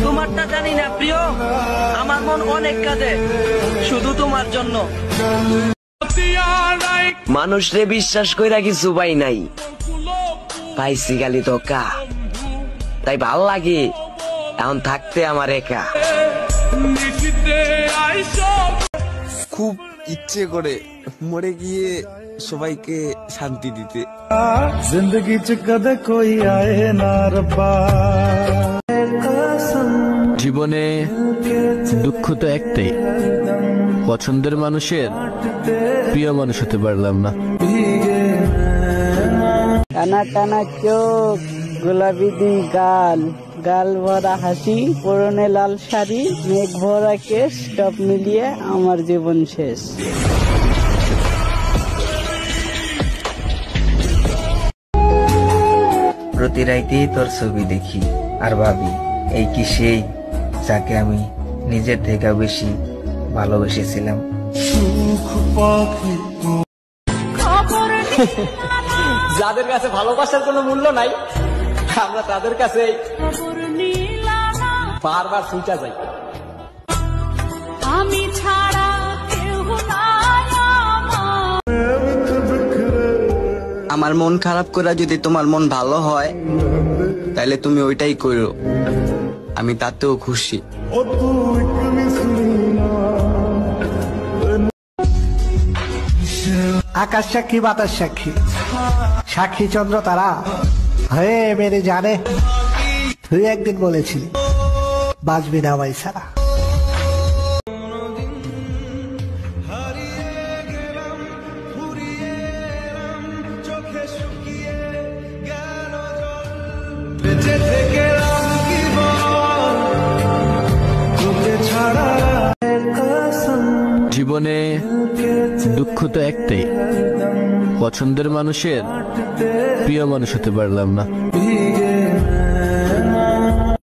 তোমারটা জানি না প্রিয়, আমার মন অনেক কাঁদে শুধু তোমার জন্য। মানুষ রে বিশ্বাস কইরা কিছু পাই নাই, পাইছি গালি ধোকা, তাই ভাল লাগে এখন থাকতে আমার একা। খুব ইচ্ছে করে মরে গিয়ে সবাইকে শান্তি দিতে। जिंदगी च कदे कोई आए ना रब्बा। জীবনে দুঃখ তো একটাই, পছন্দের মানুষের প্রিয় মানুষ হতে পারলাম না। টানা টানা চোখ, গোলাপি দুই গাল, গাল ভরা হাসি, পরনে লাল শাড়ি, মেঘ ভরা কেশ, সব মিলিয়ে আমার জীবন শেষ। প্রতি রাইতেই তোর ছবি দেখি আর ভাবি, এই কি সেই যাকে আমি নিজের থেকে বেশি ভালোবেসেছিলাম। যাদের কাছে ভালোবাসার কোনো মূল্য নাই, আমরা তাদের কাছে বারবার ছুটা যাই। আমি ছাড়া কেউ নাই আমার মন খারাপ করে যদি তোমার মন ভালো হয় তাহলে তুমি ওইটাই করো, আমি তাতেও খুশি। আকাশ সাক্ষী বাতাস সাক্ষী, সাক্ষী চন্দ্র তারা হয়ে মেরে জানে, তুই একদিন বলেছিলি বাঁচবি না আমায় ছাড়া। জীবনে দুঃখ তো একটাই, পছন্দের মানুষের প্রিয় মানুষ হতে পারলাম না।